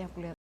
nih aku lihat.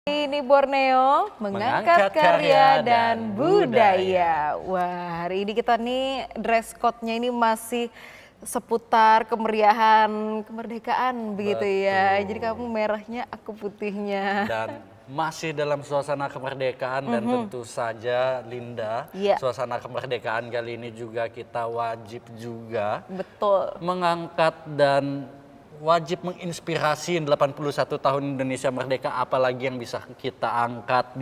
Ini Borneo mengangkat karya dan budaya. Wah, hari ini kita nih dress code-nya ini masih seputar kemeriahan kemerdekaan begitu ya. Jadi kamu merahnya, aku putihnya. Dan masih dalam suasana kemerdekaan dan tentu saja Linda, suasana kemerdekaan kali ini juga kita wajib juga Betul. mengangkat dan wajib menginspirasi 81 tahun Indonesia Merdeka, apalagi yang bisa kita angkat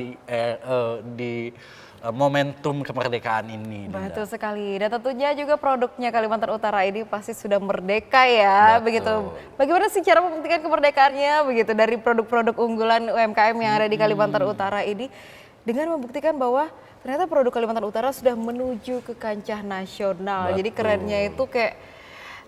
di momentum kemerdekaan ini. Betul sekali. Dan tentunya juga produknya Kalimantan Utara ini pasti sudah merdeka ya, begitu. Bagaimana sih cara membuktikan kemerdekaannya begitu dari produk-produk unggulan UMKM yang ada di Kalimantan Utara ini dengan membuktikan bahwa ternyata produk Kalimantan Utara sudah menuju ke kancah nasional. Jadi kerennya itu kayak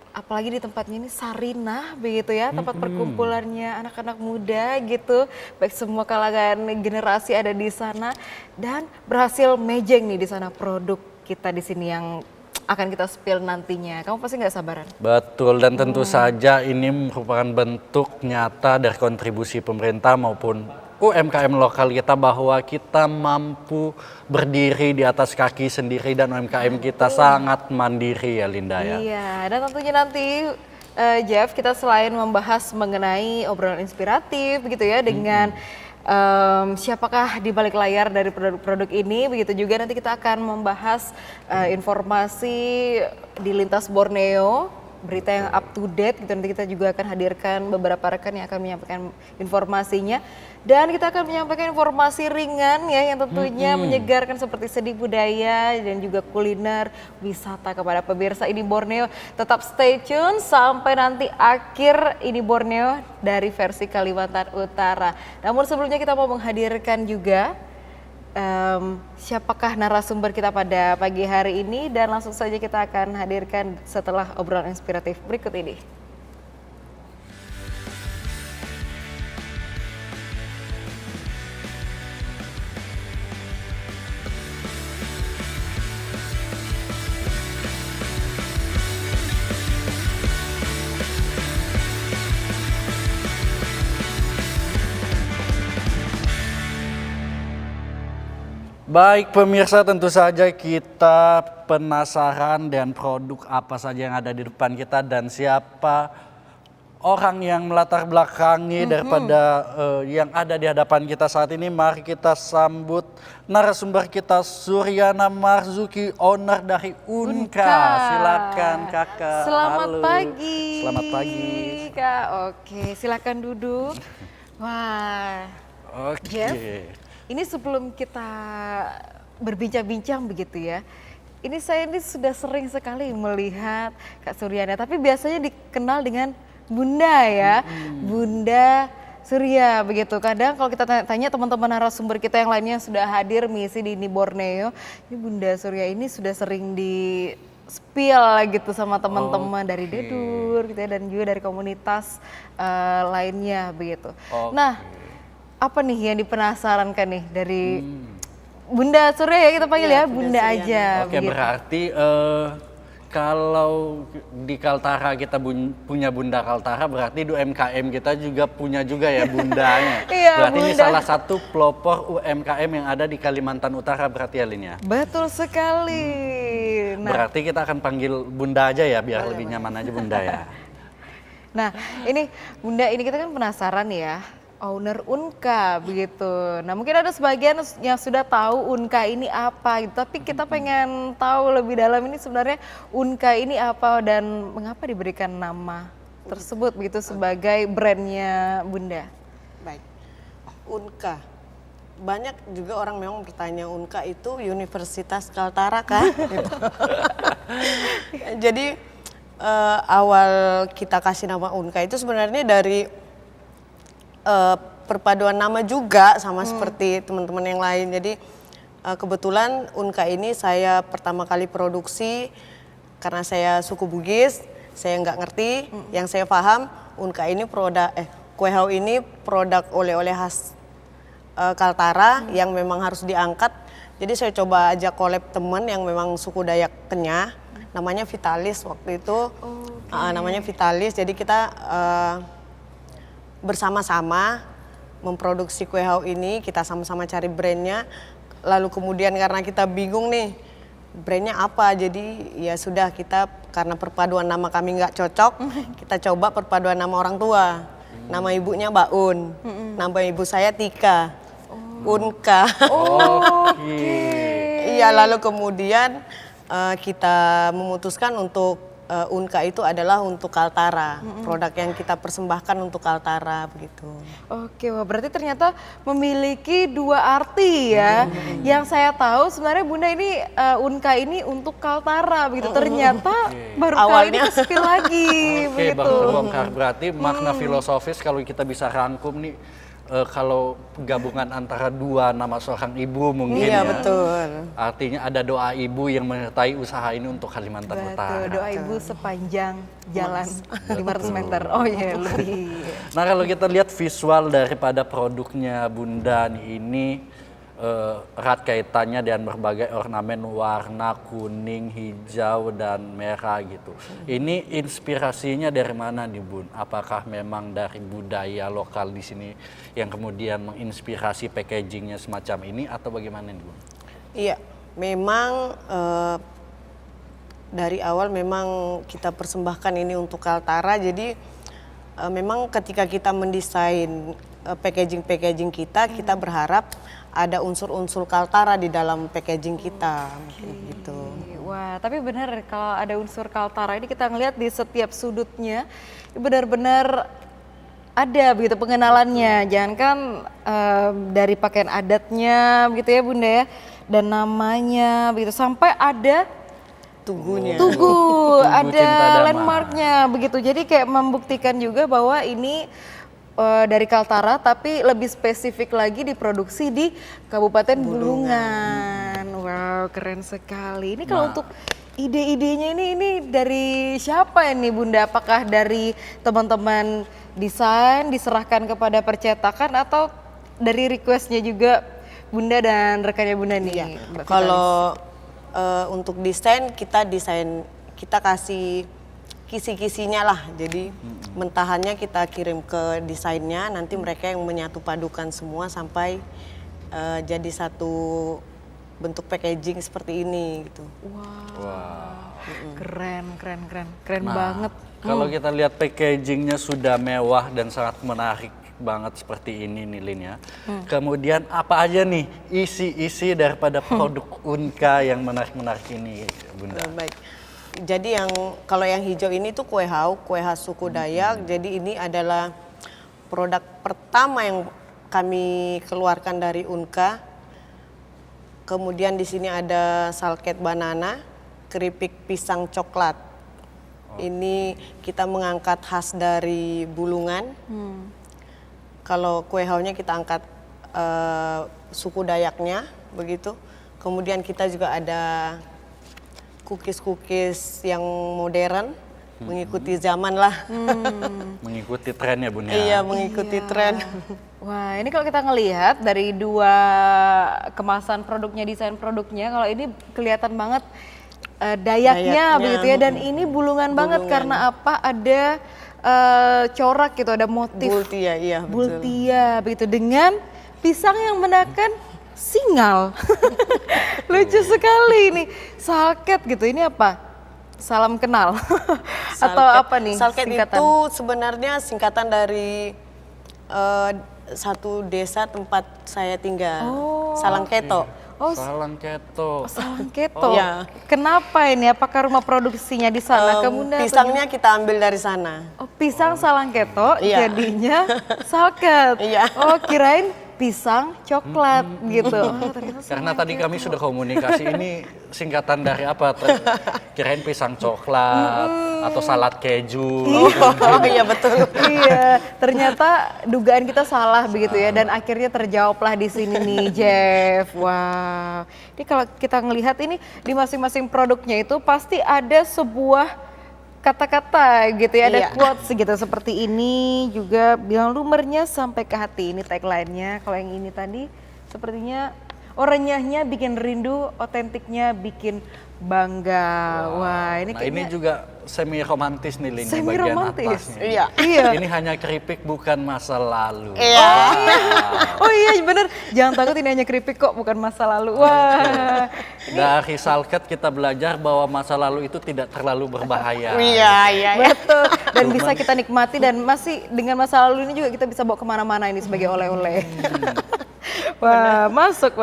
apalagi di tempatnya ini Sarinah begitu ya, tempat perkumpulannya anak-anak muda gitu, baik semua kalangan generasi ada di sana dan berhasil mejeng nih di sana produk kita di sini yang akan kita spill nantinya. Kamu pasti nggak sabaran. Betul, dan tentu saja ini merupakan bentuk nyata dari kontribusi pemerintah maupun UMKM lokal kita bahwa kita mampu berdiri di atas kaki sendiri dan UMKM kita sangat mandiri ya Linda ya. Iya, dan tentunya nanti Jeff kita selain membahas mengenai obrolan inspiratif gitu ya dengan siapakah di balik layar dari produk-produk ini, begitu juga nanti kita akan membahas informasi di lintas Borneo, berita yang up to date gitu. Nanti kita juga akan hadirkan beberapa rekan yang akan menyampaikan informasinya dan kita akan menyampaikan informasi ringan ya yang tentunya menyegarkan seperti seni budaya dan juga kuliner wisata kepada pemirsa Ini Borneo. Tetap stay tune sampai nanti akhir Ini Borneo dari versi Kalimantan Utara. Namun sebelumnya kita mau menghadirkan juga siapakah narasumber kita pada pagi hari ini dan langsung saja kita akan hadirkan setelah obrolan inspiratif berikut ini. Baik pemirsa, tentu saja kita penasaran dengan produk apa saja yang ada di depan kita dan siapa orang yang melatar belakangi daripada yang ada di hadapan kita saat ini. Mari kita sambut narasumber kita, Suryana Marzuki, owner dari Unka. Silakan kakak. Selamat Halo. pagi. Selamat pagi Kak. Oke, silakan duduk. Wah. Oke. Jeff, ini sebelum kita berbincang-bincang begitu ya, ini saya sudah sering sekali melihat Kak Suryana, tapi biasanya dikenal dengan Bunda ya, Bunda Surya begitu. Kadang kalau kita tanya teman-teman narasumber kita yang lainnya sudah hadir misi di Ini Borneo, ini Bunda Surya ini sudah sering di spill gitu sama teman-teman dari Dedur gitu ya, dan juga dari komunitas lainnya begitu. Nah, apa nih yang dipenasarankan nih dari Bunda Surya ya, kita panggil ya Bunda aja. Oke, begitu. berarti kalau di Kaltara kita punya Bunda Kaltara, berarti di UMKM kita juga punya ya bundanya. Iya, berarti ini Bunda. salah satu pelopor UMKM yang ada di Kalimantan Utara berarti ya Lin ya? Betul sekali. Nah, Berarti kita akan panggil Bunda aja ya, biar lebih nyaman aja Bunda ya. nah ini Bunda, ini kita kan penasaran ya, owner Unka begitu. Nah mungkin ada sebagian yang sudah tahu Unka ini apa gitu, tapi kita pengen tahu lebih dalam ini sebenarnya Unka ini apa dan mengapa diberikan nama tersebut begitu sebagai brandnya Bunda. Baik, Unka. Banyak juga orang memang bertanya Unka itu Universitas Kaltara kah? Gitu. Jadi awal kita kasih nama Unka itu sebenarnya dari perpaduan nama juga sama seperti teman-teman yang lain. Jadi kebetulan Unka ini saya pertama kali produksi karena saya suku Bugis, saya nggak ngerti. Yang saya paham Unka ini kue hau ini produk oleh-oleh khas Kaltara yang memang harus diangkat. Jadi saya coba ajak collab teman yang memang suku Dayak Kenyah, namanya Vitalis waktu itu. Namanya Vitalis. Jadi kita bersama-sama memproduksi kue hau ini, kita sama-sama cari brandnya. Lalu kemudian karena kita bingung nih brandnya apa, jadi ya sudah kita karena perpaduan nama kami nggak cocok, kita coba perpaduan nama orang tua. Nama ibunya Baun, nama ibu saya Tika, Unka. Iya, lalu kemudian kita memutuskan untuk Unka itu adalah untuk Kaltara, produk yang kita persembahkan untuk Kaltara begitu. Oke, wah berarti ternyata memiliki dua arti ya. Yang saya tahu sebenarnya Bunda ini Unka ini untuk Kaltara begitu. Ternyata baru kali ini Awalnya. ke-spill lagi Oke, begitu. Bang terbongkar. Berarti makna filosofis kalau kita bisa rangkum nih, kalau gabungan antara dua nama seorang ibu mungkin Iya ya. betul. Artinya ada doa ibu yang menyertai usaha ini untuk Kalimantan Utara. Betul, doa ibu sepanjang jalan 500 meter. Oh iya, lebih. Nah kalau kita lihat visual daripada produknya Bunda nih, ini erat kaitannya dengan berbagai ornamen warna kuning, hijau, dan merah gitu. Ini inspirasinya dari mana nih Bun? Apakah memang dari budaya lokal di sini yang kemudian menginspirasi packagingnya semacam ini atau bagaimana nih Bun? Iya, memang dari awal memang kita persembahkan ini untuk Kaltara. Jadi memang ketika kita mendesain packaging kita berharap ada unsur-unsur Kaltara di dalam packaging kita, mungkin gitu. Wah, tapi benar kalau ada unsur Kaltara ini kita ngelihat di setiap sudutnya benar-benar ada begitu pengenalannya. Jangan kan dari pakaian adatnya begitu ya Bunda ya, dan namanya begitu sampai ada Tugunya. tugu, Cinta ada Damai. landmarknya begitu. Jadi kayak membuktikan juga bahwa ini dari Kaltara tapi lebih spesifik lagi diproduksi di Kabupaten Bulungan. Wow, keren sekali. Ini kalau untuk ide-idenya ini dari siapa ini Bunda? Apakah dari teman-teman desain diserahkan kepada percetakan atau dari requestnya juga Bunda dan rekannya Bunda nih? Iya. Mbak Vitalis? Kalau untuk desain kita kasih kisi-kisinya lah. Jadi mentahannya kita kirim ke desainnya, nanti mereka yang menyatu padukan semua sampai jadi satu bentuk packaging seperti ini gitu. Wow. Keren banget. Kalau kita lihat packagingnya sudah mewah dan sangat menarik banget seperti ini nih Lin ya. Kemudian apa aja nih isi-isi daripada produk Unka yang menarik-menarik ini Bunda? Baik. Jadi kalau yang hijau ini tuh kue khas suku Dayak. Jadi ini adalah produk pertama yang kami keluarkan dari Unka. Kemudian di sini ada salket banana, keripik pisang coklat. Ini kita mengangkat khas dari Bulungan. Kalau kue haunya kita angkat suku Dayaknya begitu. Kemudian kita juga ada cookies yang modern, mengikuti zaman lah. Mengikuti tren ya Bun ya? Iya, mengikuti tren. Wah, ini kalau kita ngelihat dari dua kemasan produknya, desain produknya, kalau ini kelihatan banget Dayaknya begitu ya, dan ini Bulungan banget karena apa? Ada corak gitu, ada motif Bultia, iya betul. Bultia begitu dengan pisang yang mendakan singal. Lucu sekali ini. Salket gitu, ini apa? Salam kenal atau apa nih Salket singkatan? itu sebenarnya singkatan dari satu desa tempat saya tinggal, Salangketo. Oh, Salangketo. Salangketo. Iya. Kenapa ini? Apakah rumah produksinya di sana? Kemudian Pisangnya kita ambil dari sana. oh, pisang Salangketo Iya. jadinya salket. Iya. Oh, kirain pisang coklat gitu. Oh, ternyata Karena tadi kami sudah komunikasi ini singkatan dari apa? Kirain pisang coklat atau salad keju. Oh iya betul. Iya, ternyata dugaan kita salah begitu ya, dan akhirnya terjawablah di sini nih Jeff. Wow, ini kalau kita ngelihat ini di masing-masing produknya itu pasti ada sebuah kata-kata gitu ya, ada Iya. quotes gitu seperti ini juga, bilang lumernya sampai ke hati, ini tagline-nya. Kalau yang ini tadi sepertinya renyahnya bikin rindu, otentiknya bikin bangga. Wah, ini Nah kayaknya ini juga semi romantis nih Lin, di semi bagian romantis. atasnya. Iya. Iya. Ini hanya keripik bukan masa lalu. Iya. Oh iya bener, jangan takut ini hanya keripik kok, bukan masa lalu. Wah, Dari Salket kita belajar bahwa masa lalu itu tidak terlalu berbahaya. Iya, iya. betul. Dan bisa kita nikmati, dan masih dengan masa lalu ini juga kita bisa bawa kemana-mana ini sebagai oleh-oleh. Wah, masuk.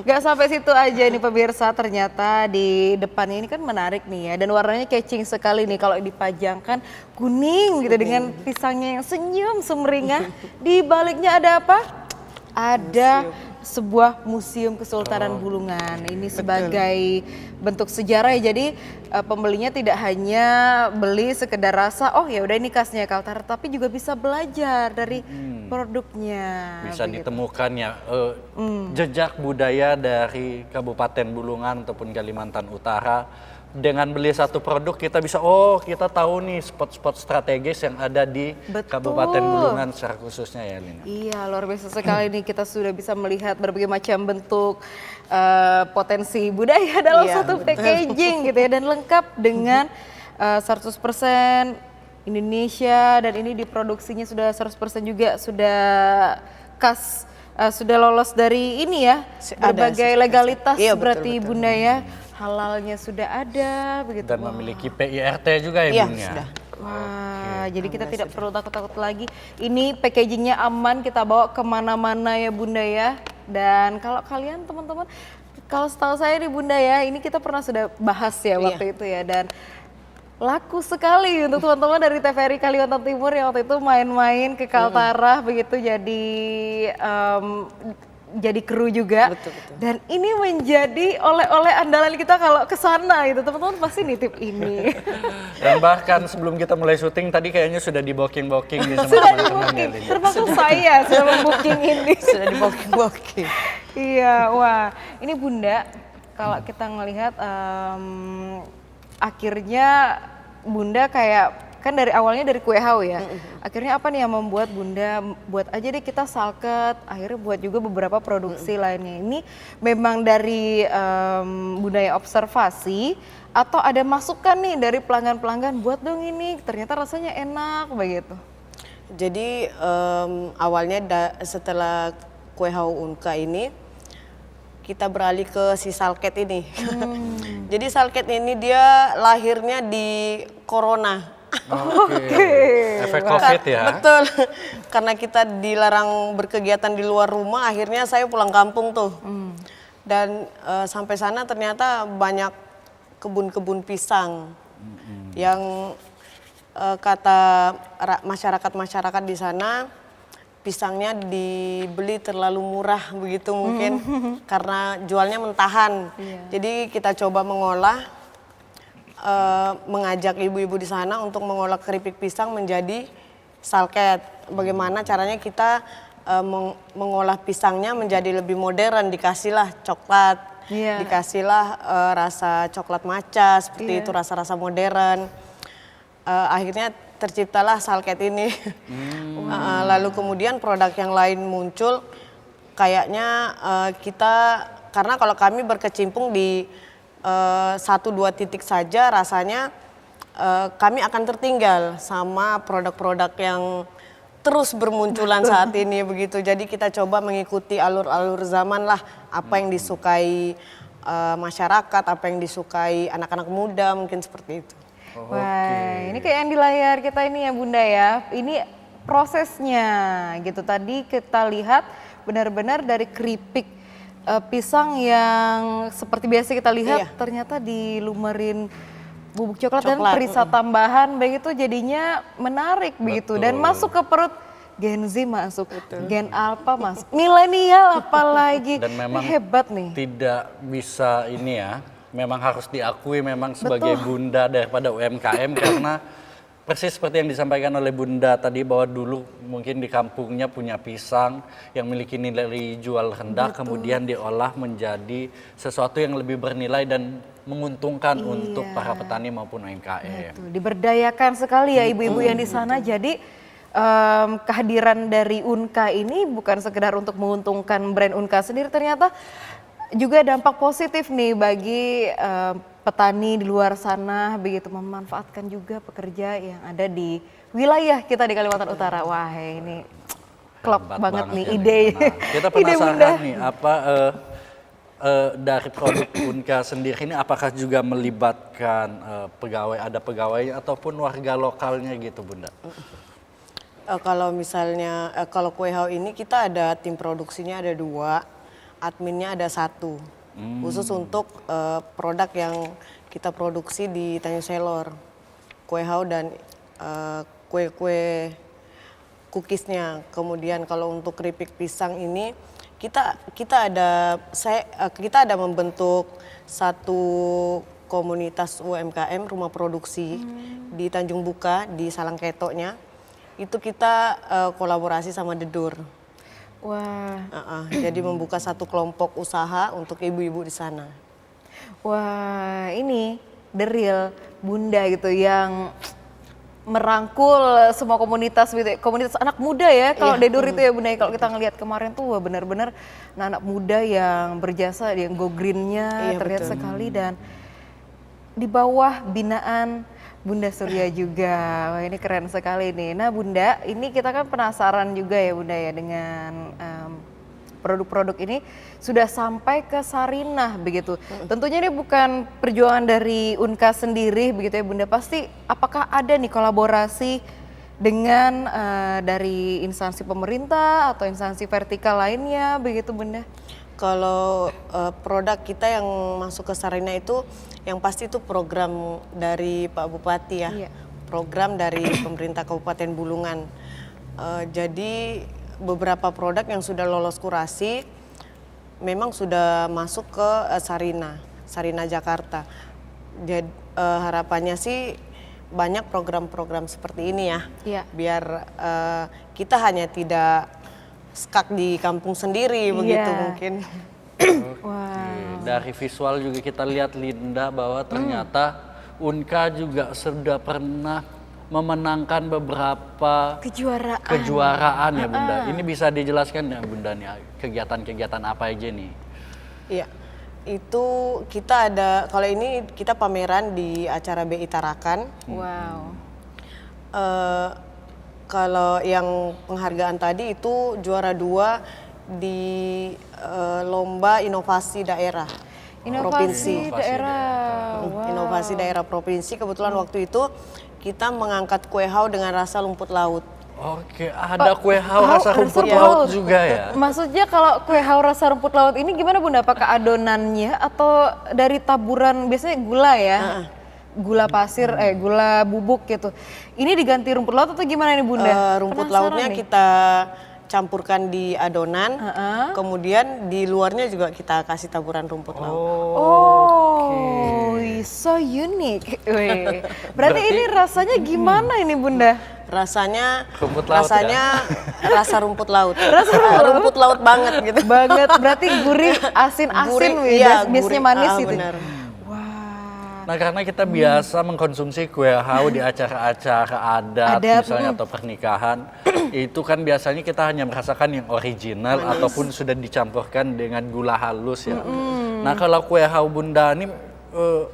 Gak sampai situ aja nih pemirsa, ternyata di depannya ini kan menarik nih ya. Dan warnanya catching sekali nih kalau dipajangkan kuning gitu dengan pisangnya yang senyum sumringah. Di baliknya ada apa? Ada sebuah museum Kesultanan Bulungan. Ini sebagai bentuk sejarah ya. Jadi pembelinya tidak hanya beli sekedar rasa, oh ya udah ini khasnya Kaltara, tapi juga bisa belajar dari produknya. Bisa begitu. ditemukan ya jejak budaya dari Kabupaten Bulungan ataupun Kalimantan Utara. Dengan beli satu produk kita bisa, kita tahu nih spot-spot strategis yang ada di Betul. Kabupaten Bulungan secara khususnya ya Lina. Iya, luar biasa sekali nih, kita sudah bisa melihat berbagai macam bentuk potensi budaya dalam satu packaging gitu ya, dan lengkap dengan 100% Indonesia, dan ini diproduksinya sudah 100% juga sudah khas, sudah lolos dari ini ya, berbagai legalitas berarti betul. Bunda ya, halalnya sudah ada begitu. Dan memiliki PIRT juga ya Bun ya? Sudah. Wah, jadi kita tidak perlu takut-takut lagi. Ini packagingnya aman, kita bawa kemana-mana ya Bunda ya. Dan kalau kalian teman-teman, kalau setahu saya nih Bunda ya, ini kita pernah sudah bahas ya waktu itu ya. Dan laku sekali untuk teman-teman dari TVRI Kalimantan Timur yang waktu itu main-main ke Kaltara begitu, jadi kru juga. Betul. Dan ini menjadi oleh-oleh andalan kita kalau ke sana gitu. Teman-teman pasti nitip ini. Dan bahkan sebelum kita mulai syuting tadi kayaknya sudah di booking nih sama Sudah teman-teman ya di-booking, Lina. termasuk saya sudah membooking ini. Sudah di booking. Iya, wah ini Bunda kalau kita ngelihat akhirnya Bunda kayak, kan dari awalnya dari kue hau ya, akhirnya apa nih yang membuat Bunda buat aja deh kita salket, akhirnya buat juga beberapa produksi lainnya. Ini memang dari Bunda yang observasi atau ada masukan nih dari pelanggan-pelanggan, buat dong ini ternyata rasanya enak begitu? Jadi awalnya setelah kue hau Unka ini kita beralih ke si salket ini. Jadi salket ini dia lahirnya di Corona. Efek COVID ya? Betul, karena kita dilarang berkegiatan di luar rumah, akhirnya saya pulang kampung tuh. Dan sampai sana ternyata banyak kebun-kebun pisang yang kata masyarakat di sana, pisangnya dibeli terlalu murah begitu mungkin karena jualnya mentahan. Jadi kita coba mengolah, mengajak ibu-ibu di sana untuk mengolah keripik pisang menjadi salket. Bagaimana caranya kita mengolah pisangnya menjadi lebih modern, dikasihlah coklat, dikasihlah rasa coklat matcha, seperti itu, rasa-rasa modern. Akhirnya terciptalah salket ini. Lalu kemudian produk yang lain muncul, kayaknya kita, karena kalau kami berkecimpung di 1-2 titik saja, rasanya kami akan tertinggal sama produk-produk yang terus bermunculan saat ini begitu. Jadi kita coba mengikuti alur-alur zaman lah, apa yang disukai masyarakat, apa yang disukai anak-anak muda, mungkin seperti itu. Wah, ini kayak yang di layar kita ini ya Bunda ya. Ini prosesnya gitu. Tadi kita lihat benar-benar dari keripik pisang yang seperti biasa kita lihat, ternyata dilumerin bubuk coklat dan perisa tambahan begitu, jadinya menarik begitu. Dan masuk ke perut Gen Z, masuk Gen Alpha, masuk milenial apalagi. Dan memang hebat nih. Tidak bisa ini ya, memang harus diakui memang sebagai bunda daripada UMKM karena persis seperti yang disampaikan oleh Bunda tadi, bahwa dulu mungkin di kampungnya punya pisang yang memiliki nilai jual rendah, kemudian diolah menjadi sesuatu yang lebih bernilai dan menguntungkan untuk para petani maupun UMKM. Betul. Diberdayakan sekali ya ibu-ibu yang di sana. Jadi kehadiran dari Unka ini bukan sekedar untuk menguntungkan brand Unka sendiri, ternyata juga dampak positif nih bagi petani di luar sana begitu, memanfaatkan juga pekerja yang ada di wilayah kita di Kalimantan Utara. Wah, ini klop banget nih ya, ide. Nah, kita Ide Bunda. penasaran nih apa dari produk Unka sendiri ini apakah juga melibatkan pegawai, ada pegawai ataupun warga lokalnya gitu Bunda? kalau misalnya kalau kue hao ini kita ada tim produksinya ada 2, adminnya ada 1. Khusus untuk produk yang kita produksi di Tanjung Selor. Kue hao dan kue-kue cookiesnya. Kemudian kalau untuk keripik pisang ini kita ada membentuk satu komunitas UMKM rumah produksi di Tanjung Buka di Salangketoknya. Itu kita kolaborasi sama Dedur. Wah, Jadi membuka satu kelompok usaha untuk ibu-ibu di sana. wah ini the real Bunda gitu yang merangkul semua komunitas gitu, komunitas anak muda ya kalau Dedur itu ya Bunda. Kalau kita ngelihat kemarin tuh wah benar-benar anak muda yang berjasa, yang go greennya terlihat sekali dan di bawah binaan Bunda Surya juga. Wah ini keren sekali nih. Nah Bunda, ini kita kan penasaran juga ya Bunda ya dengan produk-produk ini sudah sampai ke Sarinah begitu. Tentunya ini bukan perjuangan dari Unka sendiri begitu ya Bunda. Pasti apakah ada nih kolaborasi dengan dari instansi pemerintah atau instansi vertikal lainnya begitu Bunda? Kalau produk kita yang masuk ke Sarinah itu yang pasti itu program dari Pak Bupati ya, program dari pemerintah Kabupaten Bulungan. Jadi beberapa produk yang sudah lolos kurasi memang sudah masuk ke Sarinah Jakarta. Jadi harapannya sih banyak program-program seperti ini ya, biar kita hanya tidak skak di kampung sendiri begitu mungkin. Wow. Dari visual juga kita lihat Linda bahwa ternyata Unka juga sudah pernah memenangkan beberapa kejuaraan ya Bunda. Ini bisa dijelaskan ya Bunda nih kegiatan-kegiatan apa aja nih? Iya, itu kita ada, kalau ini kita pameran di acara BI Tarakan. Wow. Kalau yang penghargaan tadi itu juara 2 di lomba inovasi daerah provinsi. Inovasi daerah provinsi. Kebetulan waktu itu kita mengangkat kue hao dengan rasa rumput laut. Oke, ada kue hao rasa rumput laut juga ya? Maksudnya kalau kue hao rasa rumput laut ini gimana Bunda? Apakah adonannya atau dari taburan biasanya gula ya? Gula pasir, gula bubuk gitu. Ini diganti rumput laut atau gimana nih Bunda? Rumput lautnya kita campurkan di adonan, kemudian di luarnya juga kita kasih taburan rumput laut. So unique. Berarti ini rasanya gimana ini Bunda? Rasanya rumput laut rasa rumput laut. Rumput laut banget gitu. Banget, berarti gurih, asin-asin, biasanya manis gitu. Benar. Nah karena kita biasa mengkonsumsi kue hao di acara-acara adat misalnya atau pernikahan, itu kan biasanya kita hanya merasakan yang original ataupun sudah dicampurkan dengan gula halus ya. Nah kalau kue hao Bunda ini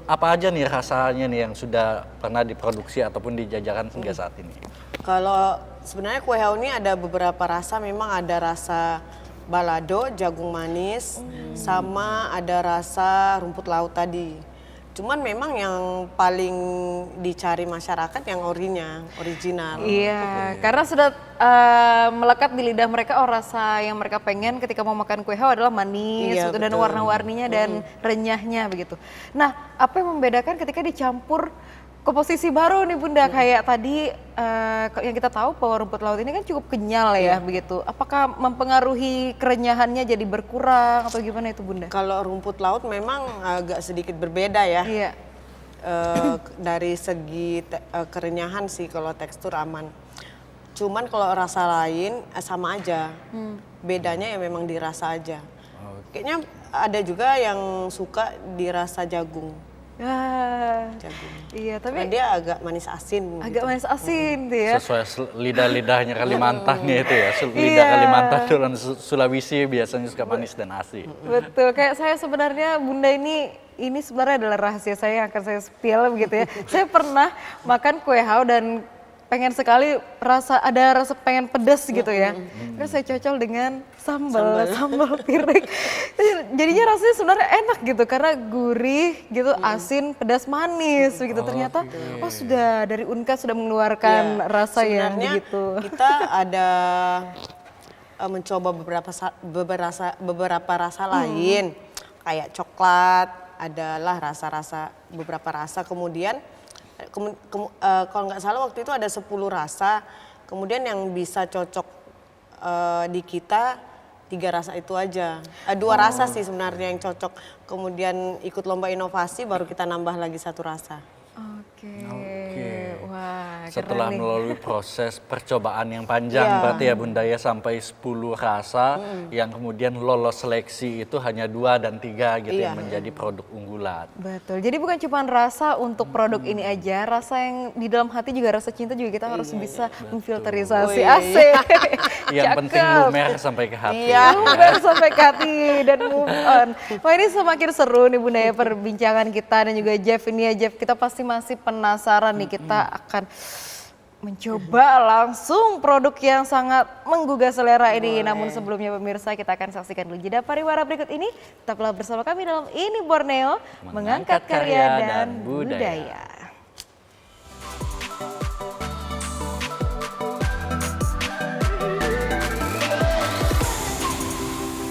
apa aja nih rasanya nih yang sudah pernah diproduksi ataupun dijajakan hingga saat ini? Kalau sebenarnya kue hao ini ada beberapa rasa, memang ada rasa balado, jagung manis, sama ada rasa rumput laut tadi. Cuman memang yang paling dicari masyarakat yang original. Iya, karena sudah melekat di lidah mereka, rasa yang mereka pengen ketika mau makan kue hao adalah manis dan warna-warninya dan renyahnya begitu. Nah, apa yang membedakan ketika dicampur komposisi baru nih Bunda, kayak tadi yang kita tahu bahwa rumput laut ini kan cukup kenyal ya begitu. Apakah mempengaruhi kerenyahannya jadi berkurang atau gimana itu Bunda? Kalau rumput laut memang agak sedikit berbeda ya. Iya. Dari segi kerenyahan sih, kalau tekstur aman. Cuman kalau rasa lain sama aja. Bedanya ya memang dirasa aja. Kayaknya ada juga yang suka dirasa jagung. Iya, tapi karena dia agak manis asin. Agak manis asin tuh ya. Sesuai lidah-lidahnya Kalimantannya itu ya. Lidah Kalimantan dan Sulawesi biasanya suka manis dan asin. Betul, kayak saya sebenarnya Bunda ini sebenarnya adalah rahasia saya yang akan saya spill begitu ya. Saya pernah makan kue hao dan pengen sekali ada rasa pengen pedas gitu ya. Terus saya cocol dengan sambal piring. jadinya rasanya sebenarnya enak gitu karena gurih gitu, asin, pedas, manis begitu. Ternyata oh sudah dari Unka sudah mengeluarkan Ya, rasa yang sebenarnya begitu. kita ada mencoba beberapa rasa lain kayak coklat, adalah beberapa rasa, kemudian kalau nggak salah waktu itu ada 10 rasa, kemudian yang bisa cocok di kita 3 rasa itu aja. 2 rasa sih sebenarnya yang cocok, kemudian ikut lomba inovasi baru kita nambah lagi 1 rasa. Oke. Wah, Setelah keren nih. melalui proses percobaan yang panjang berarti ya Bunda ya, sampai 10 rasa yang kemudian lolos seleksi itu hanya 2 dan 3 gitu yang menjadi produk unggulan. Betul. Jadi bukan cuma rasa untuk produk ini aja, rasa yang di dalam hati juga, rasa cinta juga kita harus bisa memfilterisasi. Asik. Yang penting Cakep. lumer sampai ke hati. Lumer sampai ke hati dan move on. Wah, ini semakin seru nih Bunda ya perbincangan kita dan juga Jeff ini ya. Jeff, kita pasti masih penasaran nih, kita akan mencoba langsung produk yang sangat menggugah selera ini. Namun sebelumnya pemirsa, kita akan saksikan dulu jeda pariwara berikut ini. Tetaplah bersama kami dalam Ini Borneo, mengangkat karya dan budaya.